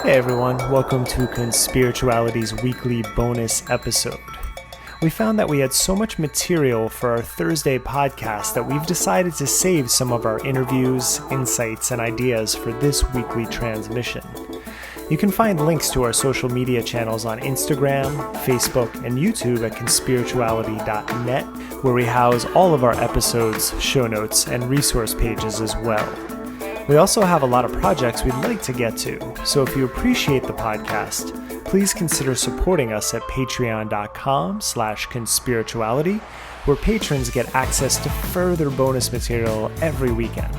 Hey everyone, welcome to Conspirituality's weekly bonus episode. We found that we had so much material for our Thursday podcast that we've decided to save some of our interviews, insights, and ideas for this weekly transmission. You can find links to our social media channels on Instagram, Facebook, and YouTube at conspirituality.net, where we house all of our episodes, show notes, and resource pages as well. We also have a lot of projects we'd like to get to, so if you appreciate the podcast, please consider supporting us at patreon.com/conspirituality, where patrons get access to further bonus material every weekend.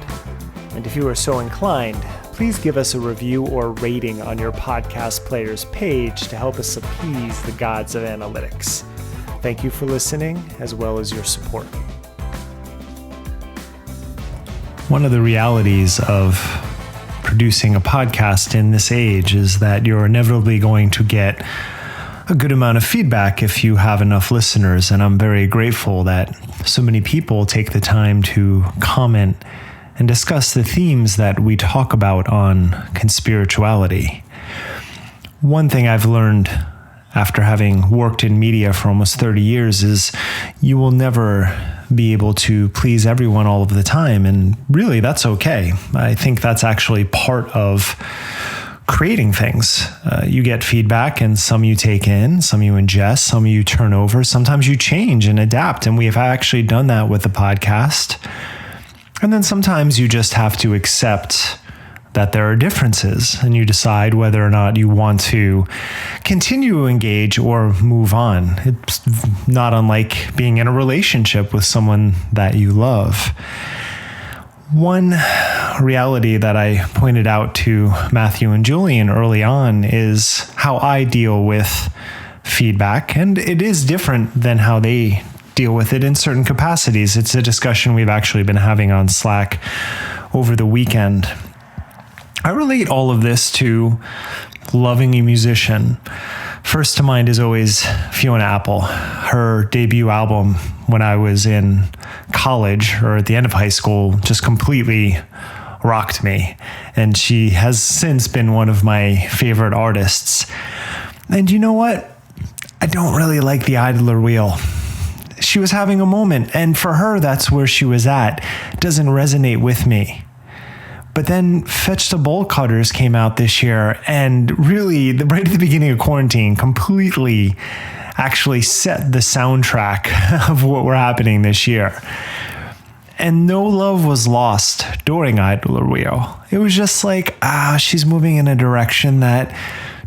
And if you are so inclined, please give us a review or rating on your podcast player's page to help us appease the gods of analytics. Thank you for listening, as well as your support. One of the realities of producing a podcast in this age is that you're inevitably going to get a good amount of feedback if you have enough listeners, and I'm very grateful that so many people take the time to comment and discuss the themes that we talk about on Conspirituality. One thing I've learned after having worked in media for almost 30 years is you will never be able to please everyone all of the time, and really that's okay. I think that's actually part of creating things. You get feedback, and some you take in, some you ingest, some you turn over, sometimes you change and adapt, and we have actually done that with the podcast. And then sometimes you just have to accept that there are differences, and you decide whether or not you want to continue to engage or move on. It's not unlike being in a relationship with someone that you love. One reality that I pointed out to Matthew and Julian early on is how I deal with feedback, and it is different than how they deal with it in certain capacities. It's a discussion we've actually been having on Slack over the weekend. I relate all of this to loving a musician. First to mind is always Fiona Apple. Her debut album when I was in college or at the end of high school just completely rocked me. And she has since been one of my favorite artists. And you know what? I don't really like the idler wheel. She was having a moment, and for her, that's where she was at. It doesn't resonate with me. But then Fetch the Bolt Cutters came out this year, and really, right at the beginning of quarantine, completely actually set the soundtrack of what were happening this year. And no love was lost during Idler Wheel. It was just like, she's moving in a direction that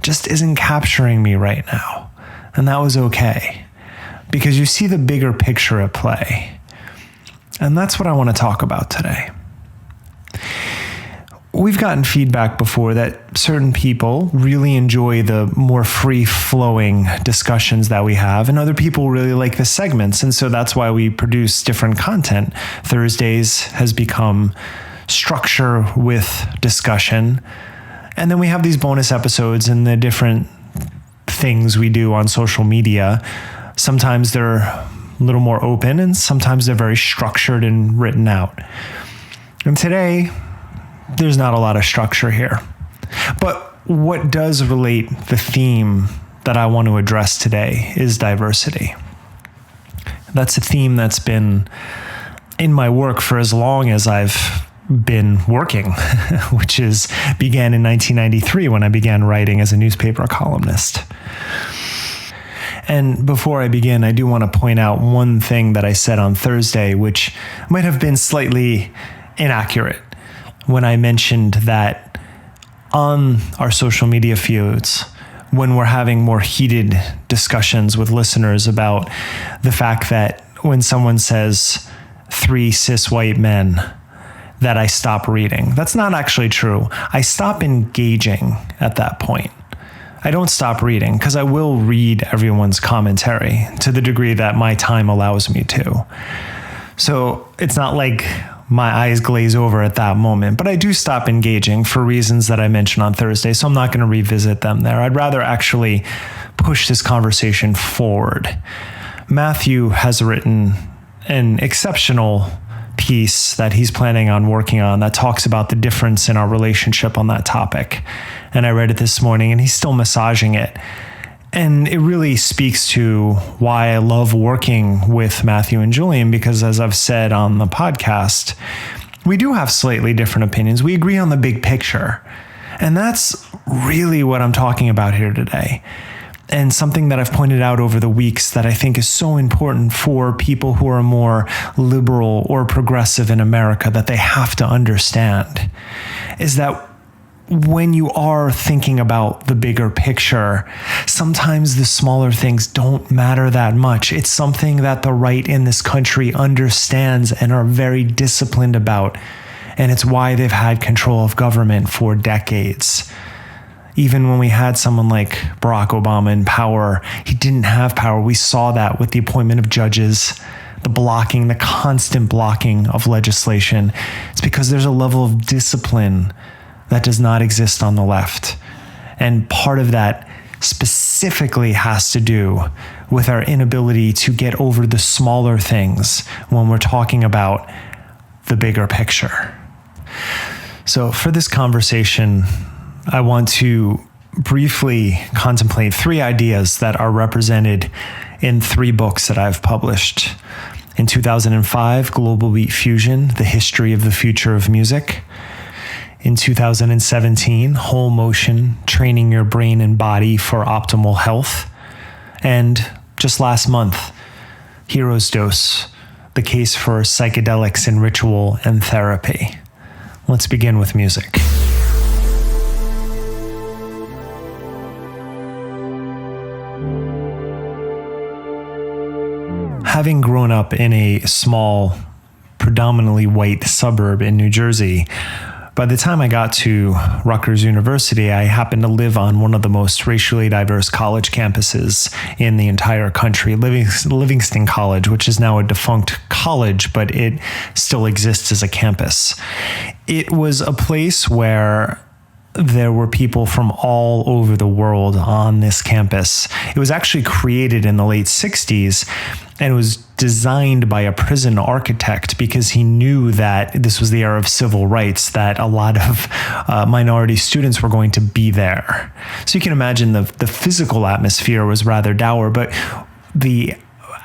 just isn't capturing me right now. And that was okay, because you see the bigger picture at play. And that's what I want to talk about today. We've gotten feedback before that certain people really enjoy the more free-flowing discussions that we have, and other people really like the segments, and so that's why we produce different content. Thursdays has become structure with discussion, and then we have these bonus episodes and the different things we do on social media. Sometimes they're a little more open, and sometimes they're very structured and written out. And today, there's not a lot of structure here. But what does relate the theme that I want to address today is diversity. That's a theme that's been in my work for as long as I've been working, which began in 1993 when I began writing as a newspaper columnist. And before I begin, I do want to point out one thing that I said on Thursday, which might have been slightly inaccurate, when I mentioned that on our social media feeds, when we're having more heated discussions with listeners about the fact that when someone says 3 cis white men, that I stop reading. That's not actually true. I stop engaging at that point. I don't stop reading because I will read everyone's commentary to the degree that my time allows me to. So it's not like my eyes glaze over at that moment, but I do stop engaging for reasons that I mentioned on Thursday, so I'm not going to revisit them there. I'd rather actually push this conversation forward. Matthew has written an exceptional piece that he's planning on working on that talks about the difference in our relationship on that topic. And I read it this morning, and he's still massaging it. And it really speaks to why I love working with Matthew and Julian, because as I've said on the podcast, we do have slightly different opinions. We agree on the big picture. And that's really what I'm talking about here today. And something that I've pointed out over the weeks that I think is so important for people who are more liberal or progressive in America that they have to understand is that when you are thinking about the bigger picture, sometimes the smaller things don't matter that much. It's something that the right in this country understands and are very disciplined about. And it's why they've had control of government for decades. Even when we had someone like Barack Obama in power, he didn't have power. We saw that with the appointment of judges, the constant blocking of legislation. It's because there's a level of discipline that does not exist on the left. And part of that specifically has to do with our inability to get over the smaller things when we're talking about the bigger picture. So for this conversation, I want to briefly contemplate 3 ideas that are represented in 3 books that I've published. In 2005, Global Beat Fusion, The History of the Future of Music. In 2017, Whole Motion, Training Your Brain and Body for Optimal Health. And just last month, Hero's Dose, The Case for Psychedelics in Ritual and Therapy. Let's begin with music. Having grown up in a small, predominantly white suburb in New Jersey, by the time I got to Rutgers University, I happened to live on one of the most racially diverse college campuses in the entire country, Livingston College, which is now a defunct college, but it still exists as a campus. It was a place where there were people from all over the world on this campus. It was actually created in the late 60s, and it was designed by a prison architect because he knew that this was the era of civil rights, that a lot of minority students were going to be there. So you can imagine the physical atmosphere was rather dour, but the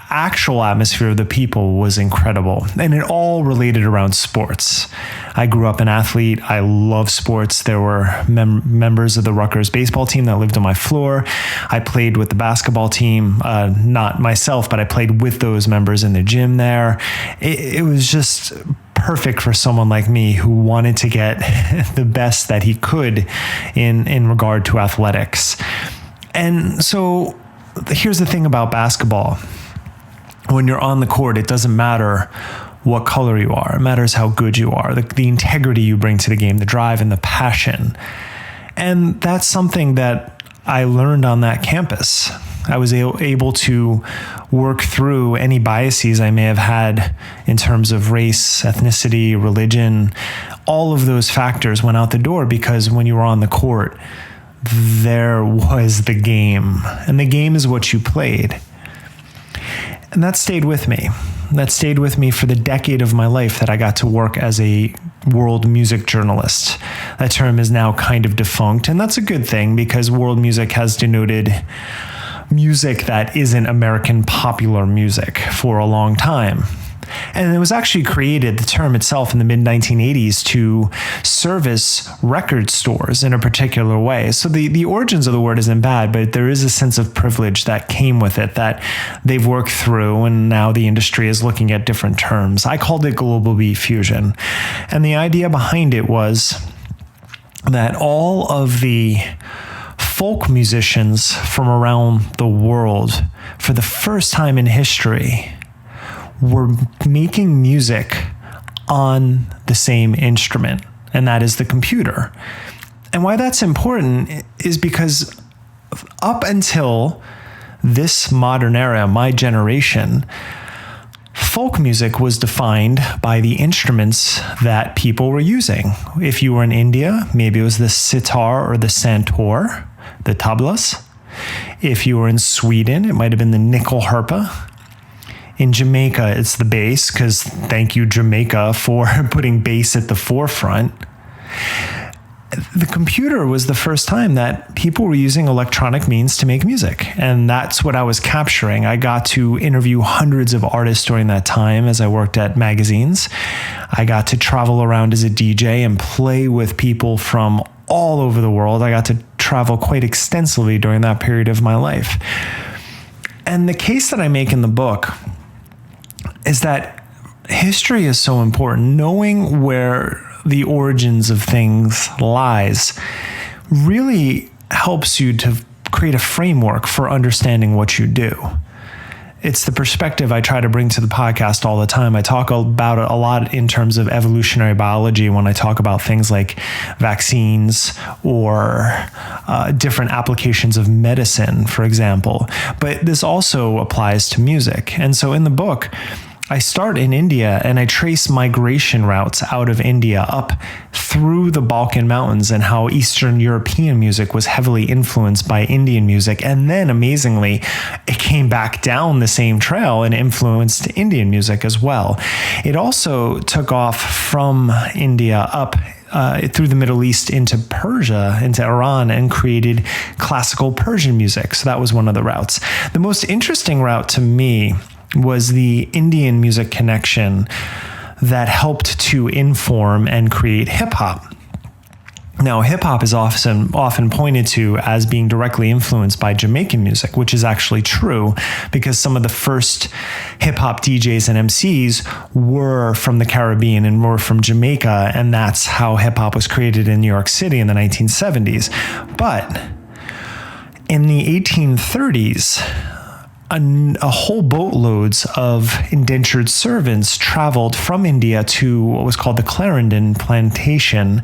actual atmosphere of the people was incredible. And it all related around sports. I grew up an athlete. I love sports. There were members of the Rutgers baseball team that lived on my floor. I played with the basketball team, not myself, but I played with those members in the gym there. It was just perfect for someone like me who wanted to get the best that he could in regard to athletics. And so here's the thing about basketball. When you're on the court, it doesn't matter what color you are. It matters how good you are, the integrity you bring to the game, the drive and the passion. And that's something that I learned on that campus. I was able to work through any biases I may have had in terms of race, ethnicity, religion. All of those factors went out the door because when you were on the court, there was the game. And the game is what you played. And that stayed with me. That stayed with me for the decade of my life that I got to work as a world music journalist. That term is now kind of defunct, and that's a good thing because world music has denoted music that isn't American popular music for a long time. And it was actually created, the term itself, in the mid-1980s to service record stores in a particular way. So the origins of the word isn't bad, but there is a sense of privilege that came with it that they've worked through, and now the industry is looking at different terms. I called it Global Beat Fusion. And the idea behind it was that all of the folk musicians from around the world, for the first time in history, were making music on the same instrument, and that is the computer. And why that's important is because up until this modern era, my generation, folk music was defined by the instruments that people were using. If you were in India, maybe it was the sitar or the santur, the tablas. If you were in Sweden, it might have been the nyckelharpa. In Jamaica, it's the bass, because thank you, Jamaica, for putting bass at the forefront. The computer was the first time that people were using electronic means to make music. And that's what I was capturing. I got to interview hundreds of artists during that time as I worked at magazines. I got to travel around as a DJ and play with people from all over the world. I got to travel quite extensively during that period of my life. And the case that I make in the book is that history is so important. Knowing where the origins of things lies really helps you to create a framework for understanding what you do. It's the perspective I try to bring to the podcast all the time. I talk about it a lot in terms of evolutionary biology when I talk about things like vaccines or different applications of medicine, for example. But this also applies to music. And so in the book, I start in India and I trace migration routes out of India up through the Balkan Mountains and how Eastern European music was heavily influenced by Indian music. And then amazingly, it came back down the same trail and influenced Indian music as well. It also took off from India up through the Middle East into Persia, into Iran, and created classical Persian music. So that was one of the routes. The most interesting route to me was the Indian music connection that helped to inform and create hip-hop. Now, hip-hop is often pointed to as being directly influenced by Jamaican music, which is actually true because some of the first hip-hop DJs and MCs were from the Caribbean and were from Jamaica, and that's how hip-hop was created in New York City in the 1970s. But in the 1830s, a whole boatloads of indentured servants traveled from India to what was called the Clarendon Plantation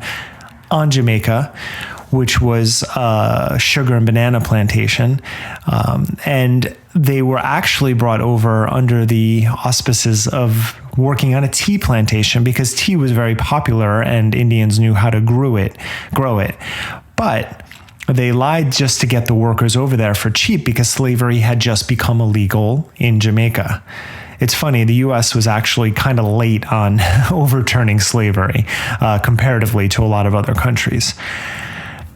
on Jamaica, which was a sugar and banana plantation. And they were actually brought over under the auspices of working on a tea plantation because tea was very popular and Indians knew how to grow it. But they lied just to get the workers over there for cheap because slavery had just become illegal in Jamaica. It's funny, the U.S. was actually kind of late on overturning slavery comparatively to a lot of other countries.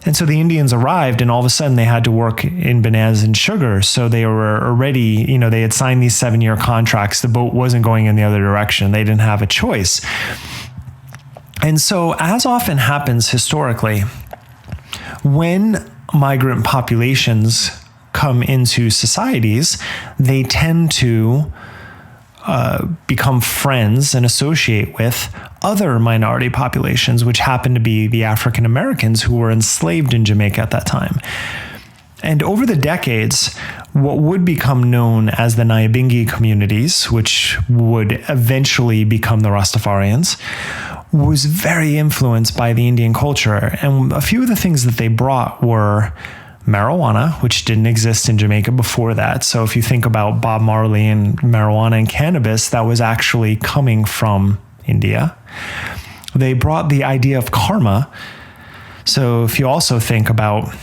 And so the Indians arrived and all of a sudden they had to work in bananas and sugar. So they were already, they had signed these 7-year contracts. The boat wasn't going in the other direction. They didn't have a choice. And so as often happens historically, when migrant populations come into societies, they tend to become friends and associate with other minority populations, which happen to be the African Americans who were enslaved in Jamaica at that time. And over the decades, what would become known as the Nyabingi communities, which would eventually become the Rastafarians, was very influenced by the Indian culture. And a few of the things that they brought were marijuana, which didn't exist in Jamaica before that. So if you think about Bob Marley and marijuana and cannabis, that was actually coming from India. They brought the idea of karma. So if you also think about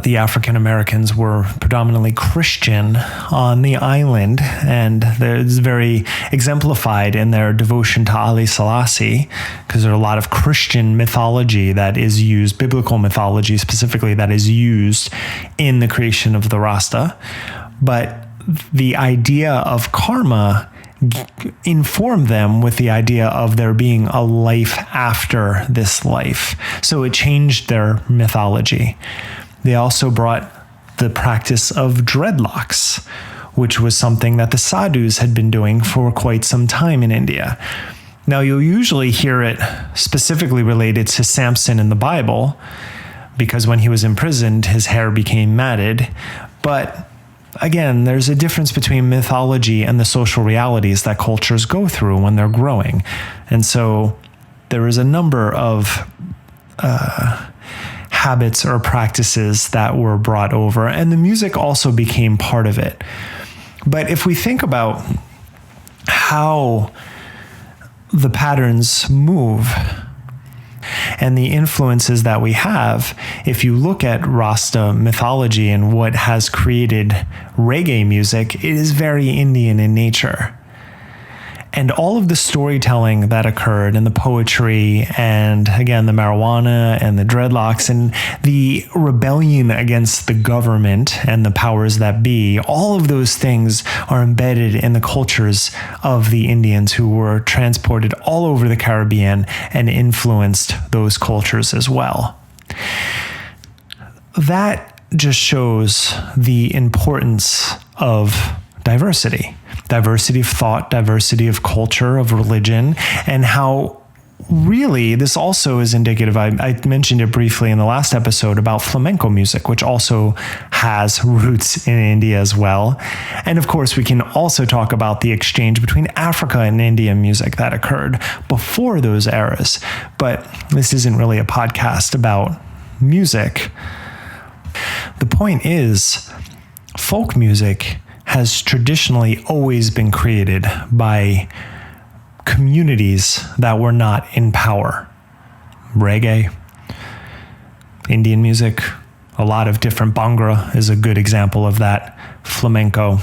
the African Americans were predominantly Christian on the island, and it's very exemplified in their devotion to Ali Selassie, because there's a lot of Christian mythology that is used, biblical mythology specifically, that is used in the creation of the Rasta. But the idea of karma informed them with the idea of there being a life after this life. So it changed their mythology. They also brought the practice of dreadlocks, which was something that the sadhus had been doing for quite some time in India. Now, you'll usually hear it specifically related to Samson in the Bible, because when he was imprisoned, his hair became matted. But again, there's a difference between mythology and the social realities that cultures go through when they're growing. And so there is a number of habits or practices that were brought over, and the music also became part of it. But if we think about how the patterns move, and the influences that we have. If you look at Rasta mythology and what has created reggae music, it is very Indian in nature. And all of the storytelling that occurred and the poetry and, again, the marijuana and the dreadlocks and the rebellion against the government and the powers that be, all of those things are embedded in the cultures of the Indians who were transported all over the Caribbean and influenced those cultures as well. That just shows the importance of diversity of thought, diversity of culture, of religion, and how really this also is indicative. I mentioned it briefly in the last episode about flamenco music, which also has roots in India as well. And of course, we can also talk about the exchange between Africa and Indian music that occurred before those eras. But this isn't really a podcast about music. The point is, folk music has traditionally always been created by communities that were not in power. Reggae, Indian music, a lot of different Bhangra is a good example of that. Flamenco.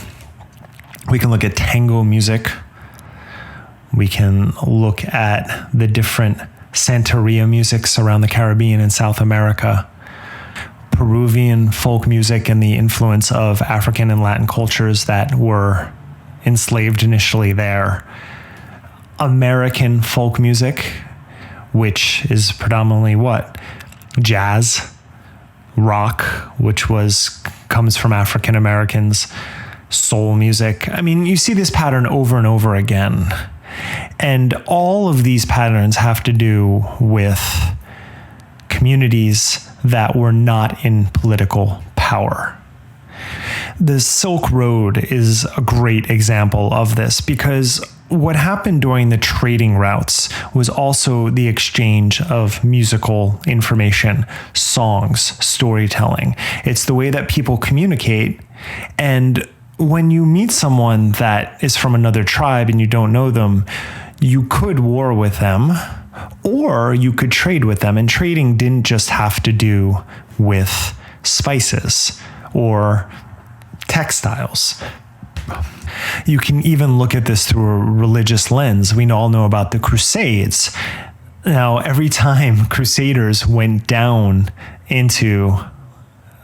We can look at tango music. We can look at the different Santeria musics around the Caribbean and South America. Peruvian folk music and the influence of African and Latin cultures that were enslaved initially there. American folk music, which is predominantly what? Jazz, rock, which comes from African Americans, soul music. I mean, you see this pattern over and over again. And all of these patterns have to do with communities that were not in political power. The Silk Road is a great example of this because what happened during the trading routes was also the exchange of musical information, songs, storytelling. It's the way that people communicate. And when you meet someone that is from another tribe and you don't know them, you could war with them, or you could trade with them. And trading didn't just have to do with spices or textiles. You can even look at this through a religious lens. We all know about the Crusades. Now, every time Crusaders went down into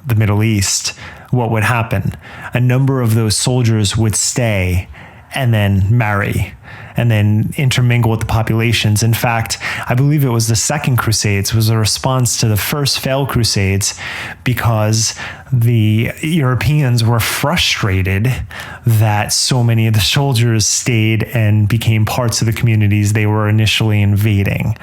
the Middle East, what would happen? A number of those soldiers would stay and then marry and then intermingle with the populations. In fact, I believe it was the Second Crusades was a response to the first failed Crusades because the Europeans were frustrated that so many of the soldiers stayed and became parts of the communities they were initially invading.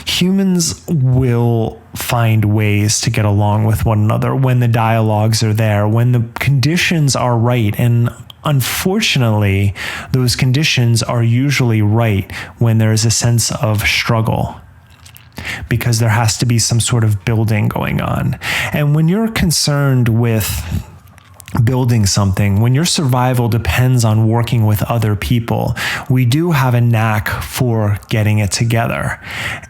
Humans will find ways to get along with one another when the dialogues are there, when the conditions are right. And unfortunately, those conditions are usually right when there is a sense of struggle, because there has to be some sort of building going on. And when you're concerned with building something, when your survival depends on working with other people, we do have a knack for getting it together.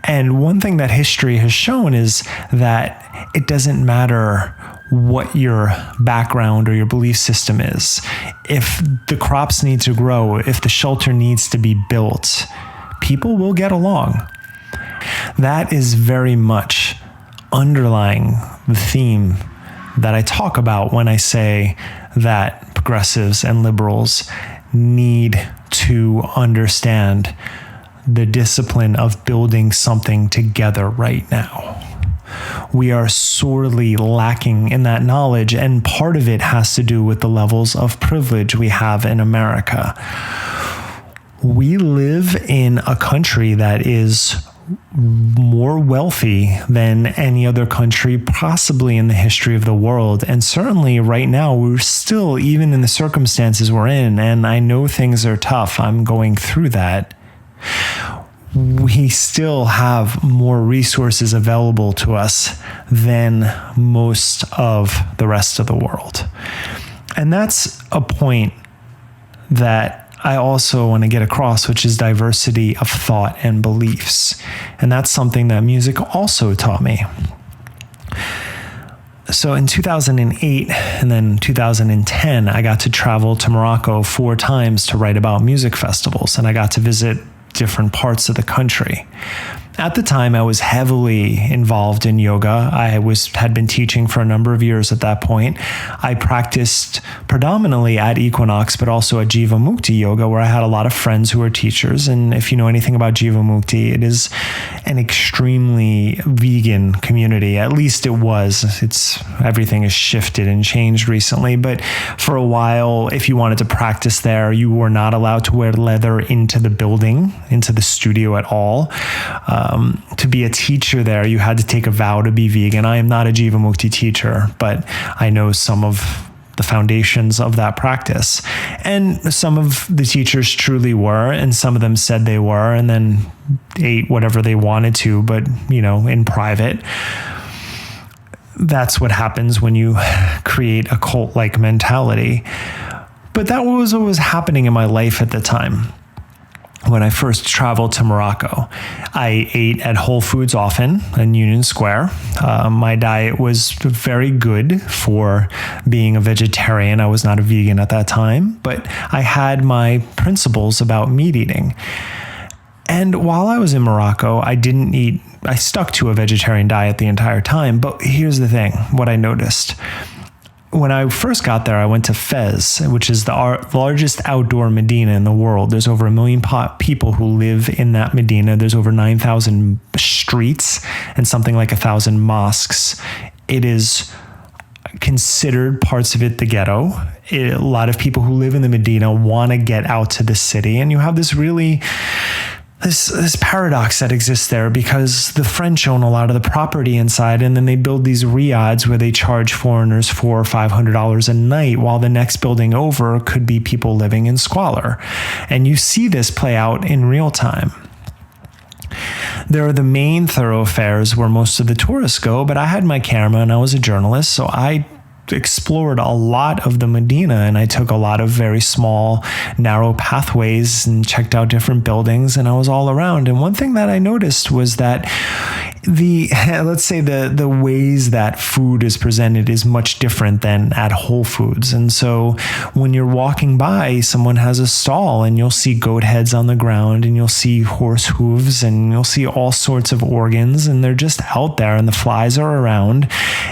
And one thing that history has shown is that it doesn't matter what your background or your belief system is. If the crops need to grow, if the shelter needs to be built, people will get along. That is very much underlying the theme that I talk about when I say that progressives and liberals need to understand the discipline of building something together right now. We are sorely lacking in that knowledge, and part of it has to do with the levels of privilege we have in America. We live in a country that is more wealthy than any other country possibly in the history of the world. And certainly right now, we're still, even in the circumstances we're in, and I know things are tough, I'm going through that, we still have more resources available to us than most of the rest of the world. And that's a point that I also want to get across, which is diversity of thought and beliefs. And that's something that music also taught me. So in 2008 and then 2010, I got to travel to Morocco 4 times to write about music festivals, and I got to visit different parts of the country. At the time, I was heavily involved in yoga. I had been teaching for a number of years at that point. I practiced predominantly at Equinox, but also at Jivamukti Yoga, where I had a lot of friends who were teachers. And if you know anything about Jivamukti, it is an extremely vegan community. At least it was. Everything has shifted and changed recently. But for a while, if you wanted to practice there, you were not allowed to wear leather into the building, into the studio at all. To be a teacher there, you had to take a vow to be vegan. I am not a Jivamukti teacher, but I know some of the foundations of that practice. And some of the teachers truly were, and some of them said they were, and then ate whatever they wanted to, but, in private. That's what happens when you create a cult-like mentality. But that was what was happening in my life at the time. When I first traveled to Morocco, I ate at Whole Foods often in Union Square. My diet was very good for being a vegetarian. I was not a vegan at that time, but I had my principles about meat eating. And while I was in Morocco, I stuck to a vegetarian diet the entire time. But here's the thing, what I noticed. When I first got there, I went to Fez, which is the largest outdoor Medina in the world. There's over 1 million people who live in that Medina. There's over 9,000 streets and something like 1,000 mosques. It is considered, parts of it, the ghetto. A lot of people who live in the Medina want to get out to the city. And you have this paradox that exists there, because the French own a lot of the property inside, and then they build these riads where they charge foreigners $400 or $500 a night, while the next building over could be people living in squalor. And you see this play out in real time. There are the main thoroughfares where most of the tourists go, but I had my camera and I was a journalist, so I explored a lot of the Medina, and I took a lot of very small, narrow pathways and checked out different buildings, and I was all around. And one thing that I noticed was that the ways that food is presented is much different than at Whole Foods. And so when you're walking by, someone has a stall and you'll see goat heads on the ground, and you'll see horse hooves, and you'll see all sorts of organs, and they're just out there, and the flies are around,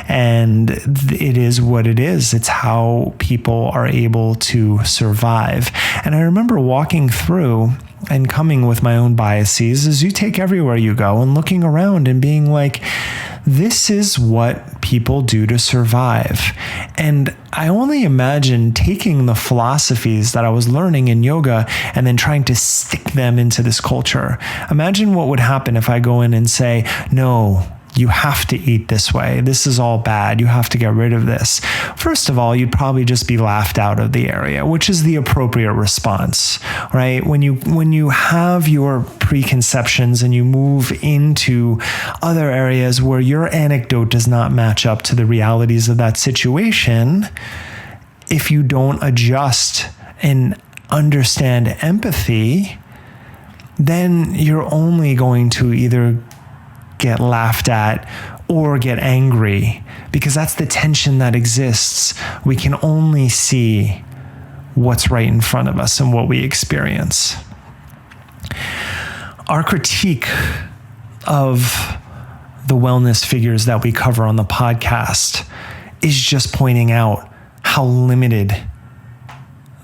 and it is what it is. It's how people are able to survive. And I remember walking through and coming with my own biases, as you take everywhere you go, and looking around and being like, this is what people do to survive. And I only imagine taking the philosophies that I was learning in yoga and then trying to stick them into this culture. Imagine what would happen if I go in and say, no, you have to eat this way. This is all bad. You have to get rid of this. First of all, you'd probably just be laughed out of the area, which is the appropriate response, right? When you have your preconceptions and you move into other areas where your anecdote does not match up to the realities of that situation, if you don't adjust and understand empathy, then you're only going to either get laughed at or get angry, because that's the tension that exists. We can only see what's right in front of us and what we experience. Our critique of the wellness figures that we cover on the podcast is just pointing out how limited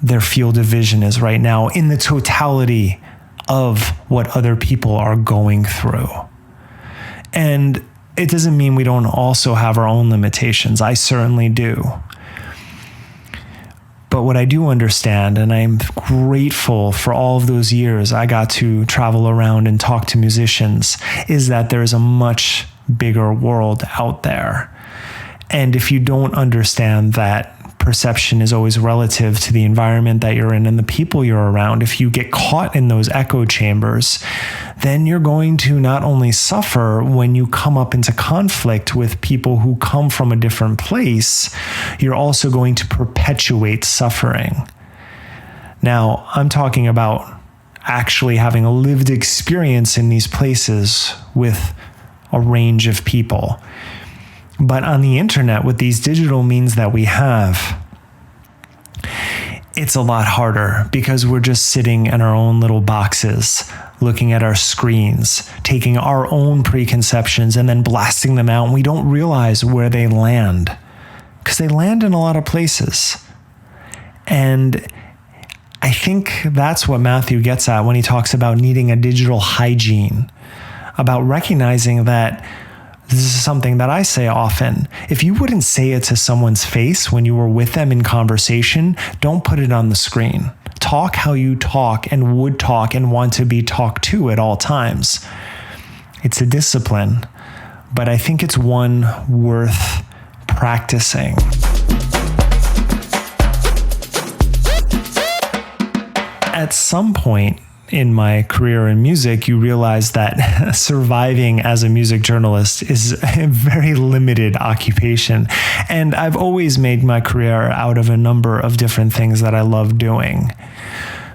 their field of vision is right now in the totality of what other people are going through. And it doesn't mean we don't also have our own limitations. I certainly do. But what I do understand, and I'm grateful for all of those years I got to travel around and talk to musicians, is that there's a much bigger world out there. And if you don't understand that perception is always relative to the environment that you're in and the people you're around, if you get caught in those echo chambers, then you're going to not only suffer when you come up into conflict with people who come from a different place, you're also going to perpetuate suffering. Now, I'm talking about actually having a lived experience in these places with a range of people. But on the internet, with these digital means that we have, it's a lot harder because we're just sitting in our own little boxes, looking at our screens, taking our own preconceptions and then blasting them out. And we don't realize where they land because they land in a lot of places. And I think that's what Matthew gets at when he talks about needing a digital hygiene, about recognizing that this is something that I say often. If you wouldn't say it to someone's face when you were with them in conversation, don't put it on the screen. Talk how you talk and would talk and want to be talked to at all times. It's a discipline, but I think it's one worth practicing. At some point in my career in music, you realize that surviving as a music journalist is a very limited occupation. And I've always made my career out of a number of different things that I love doing.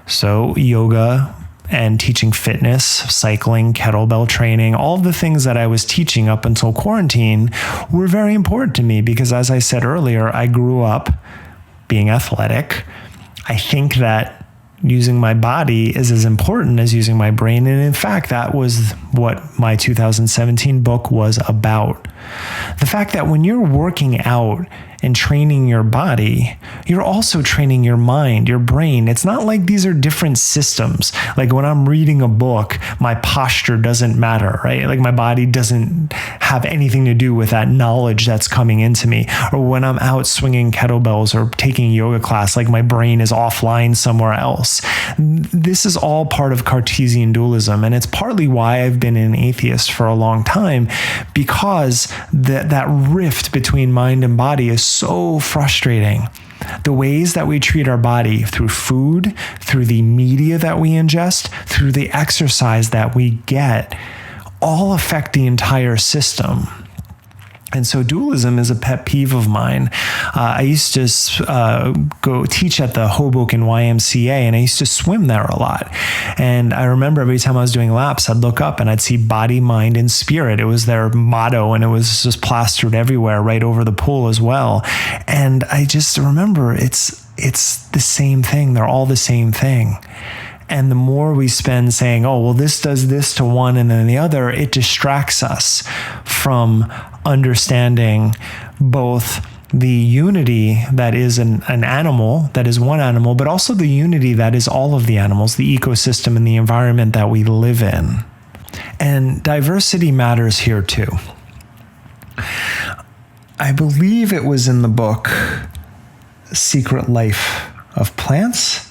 So yoga and teaching fitness, cycling, kettlebell training, all the things that I was teaching up until quarantine were very important to me because, as I said earlier, I grew up being athletic. I think that using my body is as important as using my brain. And in fact, that was what my 2017 book was about. The fact that when you're working out and training your body, you're also training your mind, your brain. It's not like these are different systems. Like when I'm reading a book, my posture doesn't matter, right? Like my body doesn't have anything to do with that knowledge that's coming into me. Or when I'm out swinging kettlebells or taking yoga class, like my brain is offline somewhere else. This is all part of Cartesian dualism. And it's partly why I've been an atheist for a long time, because that rift between mind and body is so frustrating. The ways that we treat our body through food, through the media that we ingest, through the exercise that we get, all affect the entire system. And so dualism is a pet peeve of mine. I used to go teach at the Hoboken YMCA, and I used to swim there a lot. And I remember every time I was doing laps, I'd look up and I'd see body, mind, and spirit. It was their motto, and it was just plastered everywhere right over the pool as well. And I just remember it's the same thing. They're all the same thing. And the more we spend saying, oh, well, this does this to one and then the other, it distracts us from understanding both the unity that is an animal, that is one animal, but also the unity that is all of the animals, the ecosystem and the environment that we live in. And diversity matters here too. I believe it was in the book Secret Life of Plants.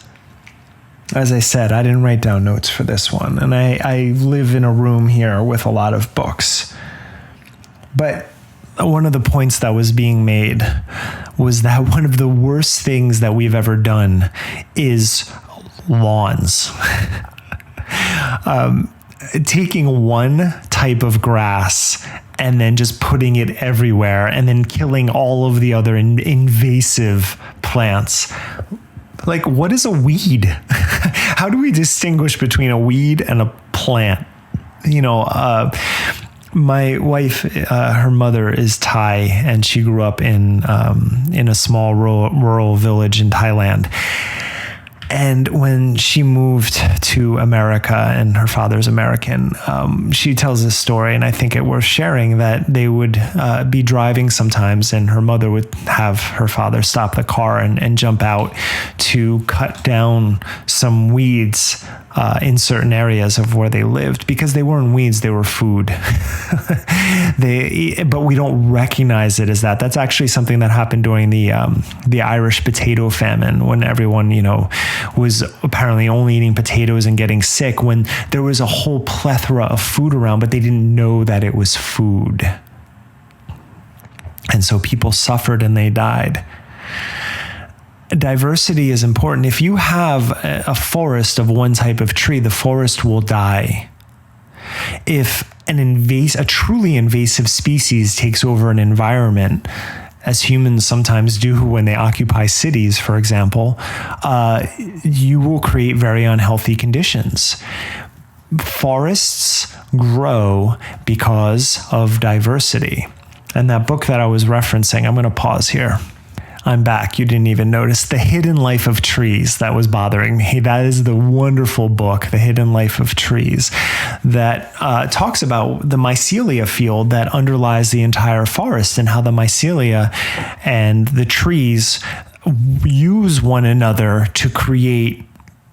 As I said, I didn't write down notes for this one, and I live in a room here with a lot of books. But one of the points that was being made was that one of the worst things that we've ever done is lawns. Taking one type of grass and then just putting it everywhere and then killing all of the other invasive plants. Like, what is a weed? How do we distinguish between a weed and a plant? You know, my wife, her mother is Thai, and she grew up in a small rural village in Thailand. And when she moved to America, and her father's American, she tells this story, and I think it worth sharing, that they would be driving sometimes, and her mother would have her father stop the car and jump out to cut down some weeds in certain areas of where they lived, because they weren't weeds, they were food. But we don't recognize it as that. That's actually something that happened during the Irish potato famine, when everyone, was apparently only eating potatoes and getting sick, when there was a whole plethora of food around, but they didn't know that it was food. And so people suffered and they died. Diversity is important. If you have a forest of one type of tree, the forest will die. If a truly invasive species takes over an environment, as humans sometimes do when they occupy cities, for example, you will create very unhealthy conditions. Forests grow because of diversity. And that book that I was referencing, I'm going to pause here. I'm back. You didn't even notice. The Hidden Life of Trees, that was bothering me. That is the wonderful book, The Hidden Life of Trees, that talks about the mycelia field that underlies the entire forest and how the mycelia and the trees use one another to create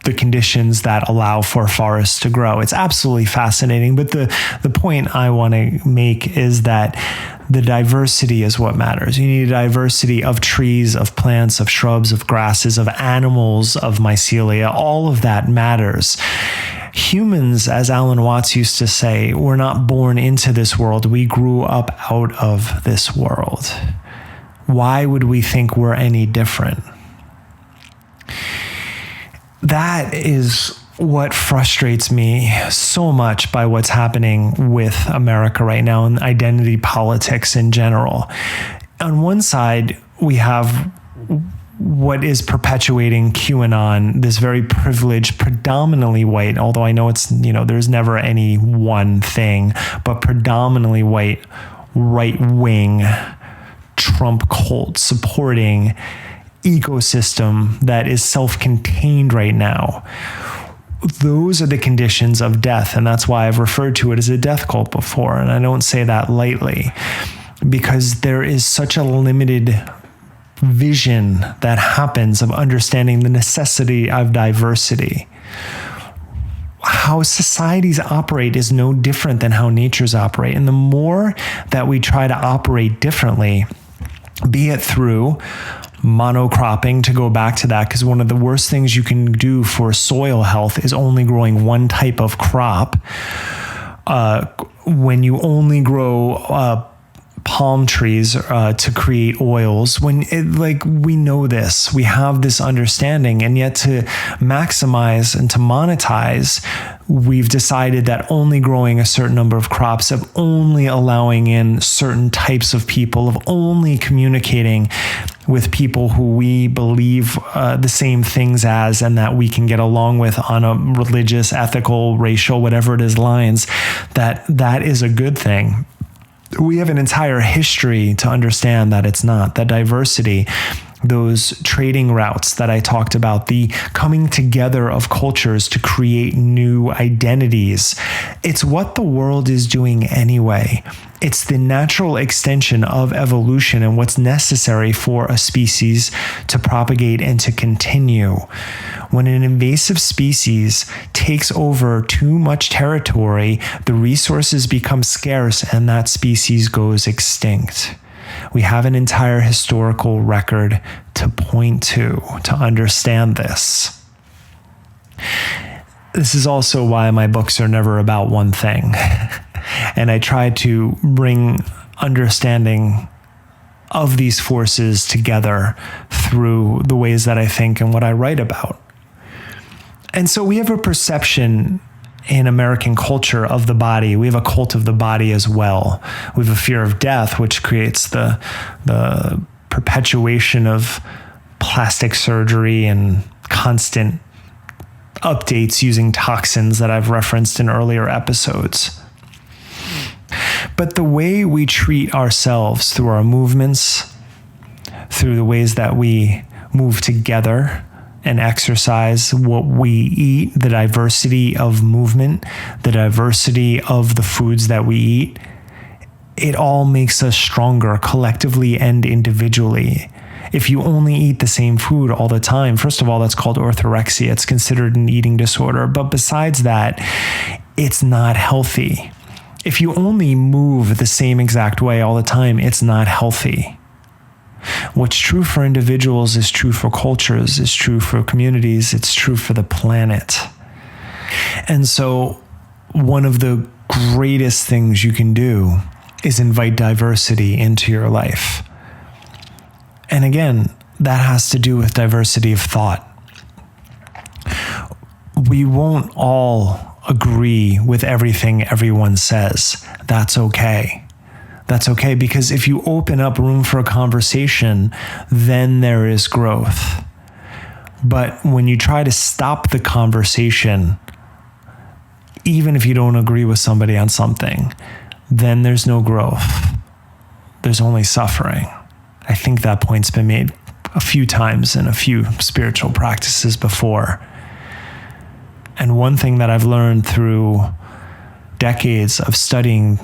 the conditions that allow for forests to grow. It's absolutely fascinating. But the point I want to make is that the diversity is what matters. You need a diversity of trees, of plants, of shrubs, of grasses, of animals, of mycelia. All of that matters. Humans, as Alan Watts used to say, were not born into this world. We grew up out of this world. Why would we think we're any different? That is what frustrates me so much by what's happening with America right now and identity politics in general. On one side, we have what is perpetuating QAnon, this very privileged, predominantly white, although I know it's, there's never any one thing, but predominantly white, right-wing Trump cult supporting ecosystem that is self-contained right now. Those are the conditions of death, and that's why I've referred to it as a death cult before, and I don't say that lightly, because there is such a limited vision that happens of understanding the necessity of diversity. How societies operate is no different than how natures operate, and the more that we try to operate differently, be it through monocropping, to go back to that, because one of the worst things you can do for soil health is only growing one type of crop. When you only grow palm trees to create oils, we know this, we have this understanding, and yet to maximize and to monetize, we've decided that only growing a certain number of crops, of only allowing in certain types of people, of only communicating with people who we believe the same things as and that we can get along with on a religious, ethical, racial, whatever it is lines, that is a good thing. We have an entire history to understand that it's not. That diversity, those trading routes that I talked about, the coming together of cultures to create new identities, it's what the world is doing anyway. It's the natural extension of evolution and what's necessary for a species to propagate and to continue. When an invasive species takes over too much territory, the resources become scarce and that species goes extinct. We have an entire historical record to point to understand this. This is also why my books are never about one thing. And I try to bring understanding of these forces together through the ways that I think and what I write about. And so we have a perception in American culture of the body. We have a cult of the body as well. We have a fear of death, which creates the perpetuation of plastic surgery and constant updates using toxins that I've referenced in earlier episodes. But the way we treat ourselves through our movements, through the ways that we move together and exercise, what we eat, the diversity of movement, the diversity of the foods that we eat, it all makes us stronger collectively and individually. If you only eat the same food all the time, first of all, that's called orthorexia. It's considered an eating disorder. But besides that, it's not healthy. If you only move the same exact way all the time, it's not healthy. What's true for individuals is true for cultures, is true for communities, it's true for the planet. And so one of the greatest things you can do is invite diversity into your life. And again, that has to do with diversity of thought. We won't all agree with everything everyone says. That's okay. That's okay, because if you open up room for a conversation, then there is growth. But when you try to stop the conversation, even if you don't agree with somebody on something, then there's no growth. There's only suffering. I think that point's been made a few times in a few spiritual practices before. And one thing that I've learned through decades of studying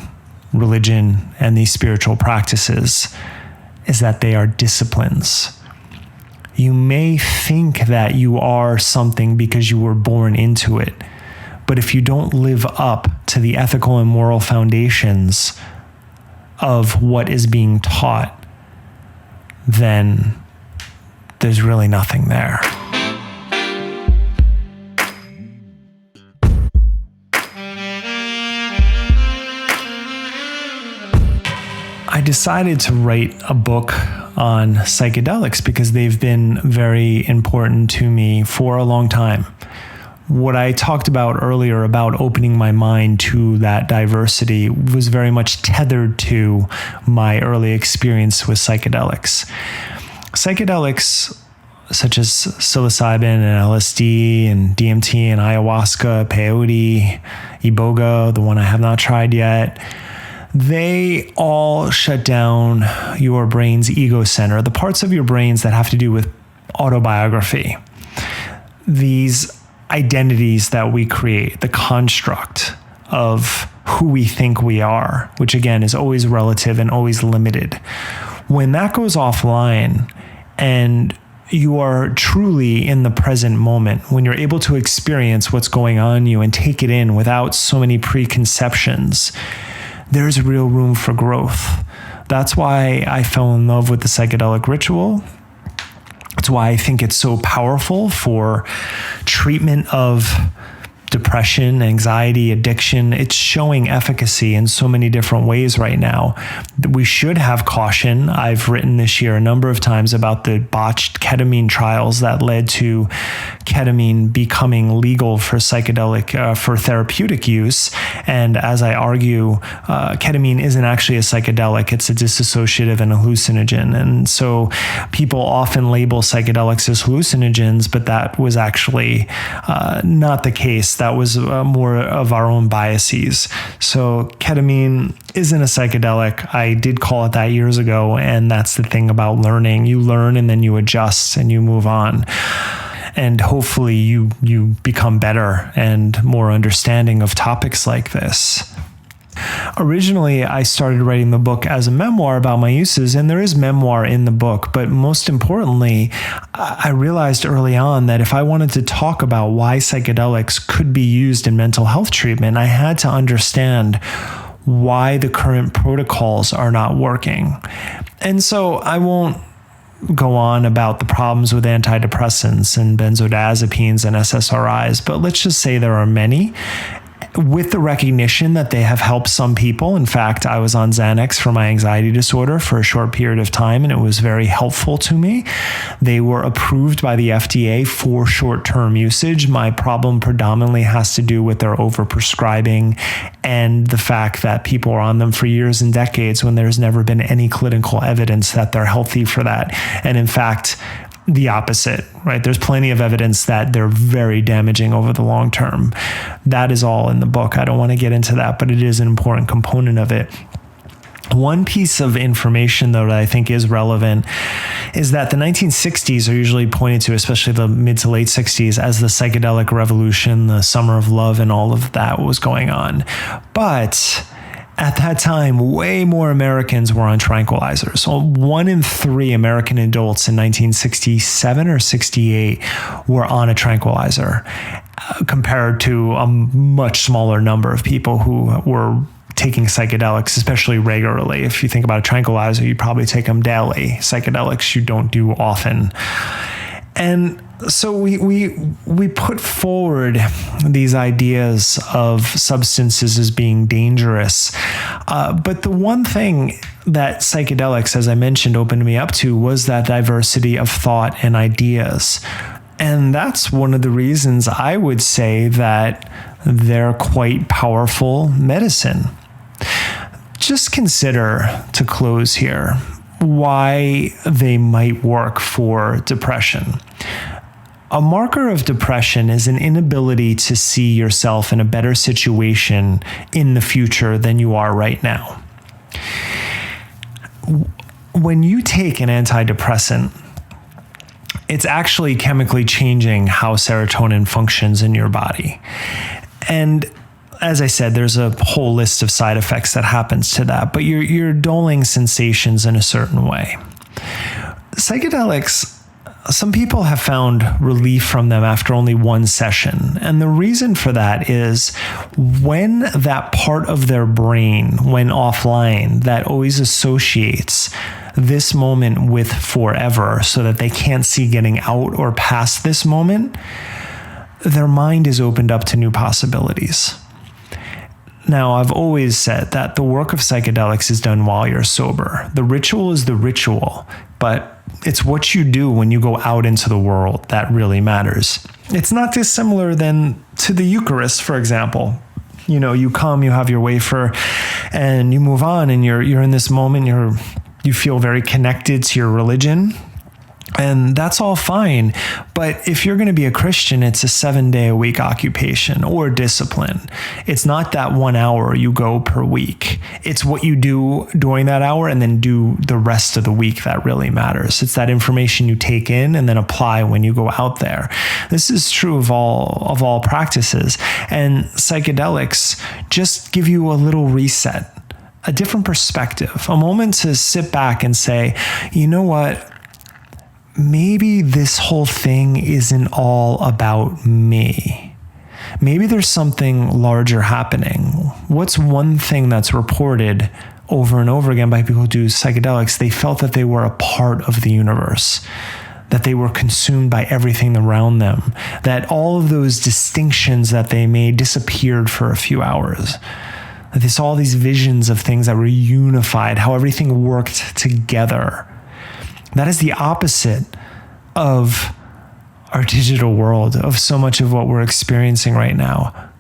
religion and these spiritual practices is that they are disciplines. You may think that you are something because you were born into it, but if you don't live up to the ethical and moral foundations of what is being taught, then there's really nothing there. I decided to write a book on psychedelics because they've been very important to me for a long time. What I talked about earlier about opening my mind to that diversity was very much tethered to my early experience with psychedelics. Psychedelics such as psilocybin and LSD and DMT and ayahuasca, peyote, iboga, the one I have not tried yet, they all shut down your brain's ego center, the parts of your brains that have to do with autobiography. These identities that we create, the construct of who we think we are, which again is always relative and always limited. When that goes offline and you are truly in the present moment, when you're able to experience what's going on in you and take it in without so many preconceptions, there's real room for growth. That's why I fell in love with the psychedelic ritual. It's why I think it's so powerful for treatment of depression, anxiety, addiction. It's showing efficacy in so many different ways right now. We should have caution. I've written this year a number of times about the botched ketamine trials that led to ketamine becoming legal for psychedelic, for therapeutic use. And as I argue, ketamine isn't actually a psychedelic. It's a dissociative and hallucinogen. And so people often label psychedelics as hallucinogens, but that was actually not the case. That was more of our own biases. So ketamine isn't a psychedelic. I did call it that years ago. And that's the thing about learning. You learn and then you adjust and you move on. And hopefully you become better and more understanding of topics like this. Originally, I started writing the book as a memoir about my uses, and there is memoir in the book. But most importantly, I realized early on that if I wanted to talk about why psychedelics could be used in mental health treatment, I had to understand why the current protocols are not working. And so I won't go on about the problems with antidepressants and benzodiazepines and SSRIs, but let's just say there are many, with the recognition that they have helped some people. In fact, I was on Xanax for my anxiety disorder for a short period of time, and it was very helpful to me. They were approved by the FDA for short-term usage. My problem predominantly has to do with their overprescribing and the fact that people are on them for years and decades when there's never been any clinical evidence that they're healthy for that. And in fact, the opposite, right? There's plenty of evidence that they're very damaging over the long term. That is all in the book. I don't want to get into that, but it is an important component of it. One piece of information, though, that I think is relevant is that the 1960s are usually pointed to, especially the mid to late 60s, as the psychedelic revolution, the summer of love, and all of that was going on. But at that time, way more Americans were on tranquilizers. So 1 in 3 American adults in 1967 or 68 were on a tranquilizer, compared to a much smaller number of people who were taking psychedelics, especially regularly. If you think about a tranquilizer, you probably take them daily. Psychedelics you don't do often. And so we put forward these ideas of substances as being dangerous. But the one thing that psychedelics, as I mentioned, opened me up to was that diversity of thought and ideas. And that's one of the reasons I would say that they're quite powerful medicine. just consider, to close here, why they might work for depression. A marker of depression is an inability to see yourself in a better situation in the future than you are right now. When you take an antidepressant, it's actually chemically changing how serotonin functions in your body. And as I said, there's a whole list of side effects that happens to that, but you're dulling sensations in a certain way. Psychedelics, some people have found relief from them after only one session. And the reason for that is when that part of their brain went offline that always associates this moment with forever so that they can't see getting out or past this moment, their mind is opened up to new possibilities. Now, I've always said that the work of psychedelics is done while you're sober. The ritual is the ritual, but it's what you do when you go out into the world that really matters. It's not dissimilar than to the Eucharist, for example. You know, you come, you have your wafer, and you move on, and you're in this moment, you feel very connected to your religion. And that's all fine. But if you're going to be a Christian, it's a 7-day-a-week occupation or discipline. It's not that 1 hour you go per week. It's what you do during that hour and then do the rest of the week that really matters. It's that information you take in and then apply when you go out there. This is true of all practices. And psychedelics just give you a little reset, a different perspective, a moment to sit back and say, you know what? Maybe this whole thing isn't all about me. Maybe there's something larger happening. What's one thing that's reported over and over again by people who do psychedelics? They felt that they were a part of the universe, that they were consumed by everything around them, that all of those distinctions that they made disappeared for a few hours. That they saw all these visions of things that were unified, how everything worked together. That is the opposite of our digital world, of so much of what we're experiencing right now.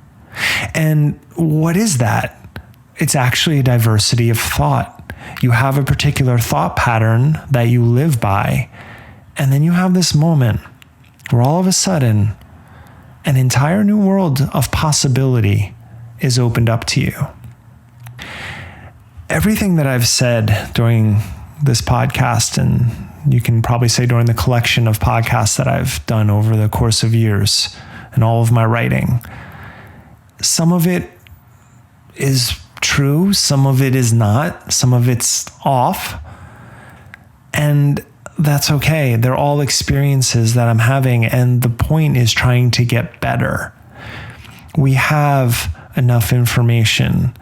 And what is that? It's actually a diversity of thought. You have a particular thought pattern that you live by, and then you have this moment where all of a sudden, an entire new world of possibility is opened up to you. Everything that I've said during this podcast, and you can probably say during the collection of podcasts that I've done over the course of years and all of my writing, some of it is true, some of it is not, some of it's off, and that's okay. They're all experiences that I'm having, and the point is trying to get better. We have enough information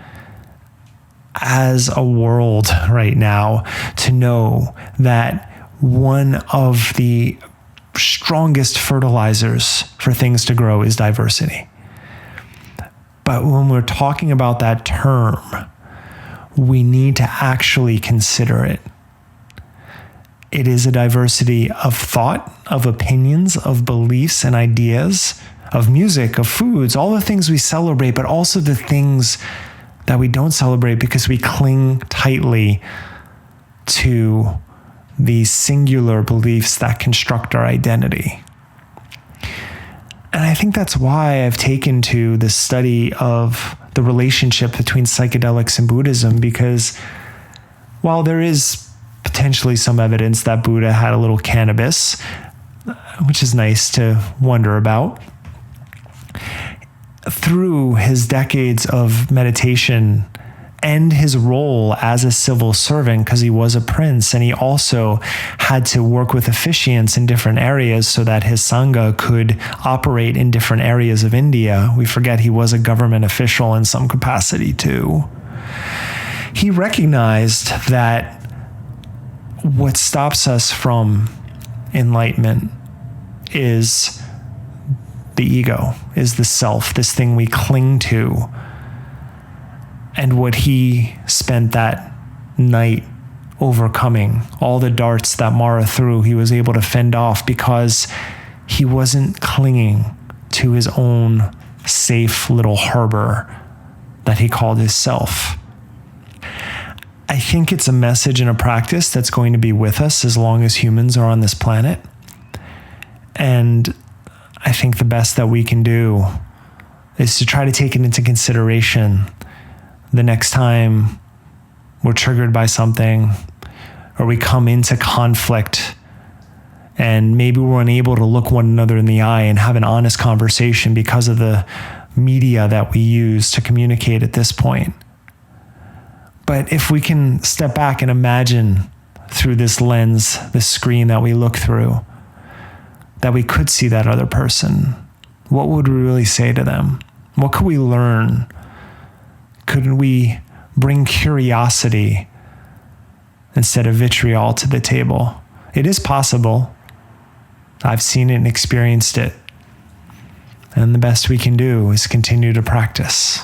as a world right now to know that one of the strongest fertilizers for things to grow is diversity. But when we're talking about that term, we need to actually consider it. It is a diversity of thought, of opinions, of beliefs and ideas, of music, of foods, all the things we celebrate, but also the things that we don't celebrate because we cling tightly to these singular beliefs that construct our identity. And I think that's why I've taken to the study of the relationship between psychedelics and Buddhism, because while there is potentially some evidence that Buddha had a little cannabis, which is nice to wonder about, through his decades of meditation and his role as a civil servant, because he was a prince, and he also had to work with officiants in different areas so that his Sangha could operate in different areas of India. We forget he was a government official in some capacity too. He recognized that what stops us from enlightenment is the ego, is the self, this thing we cling to. And what he spent that night overcoming, all the darts that Mara threw, he was able to fend off because he wasn't clinging to his own safe little harbor that he called his self. I think it's a message and a practice that's going to be with us as long as humans are on this planet. And I think the best that we can do is to try to take it into consideration the next time we're triggered by something, or we come into conflict and maybe we're unable to look one another in the eye and have an honest conversation because of the media that we use to communicate at this point. But if we can step back and imagine through this lens, this screen that we look through, that we could see that other person, what would we really say to them? What could we learn? Could we bring curiosity instead of vitriol to the table? It is possible. I've seen it and experienced it. And the best we can do is continue to practice.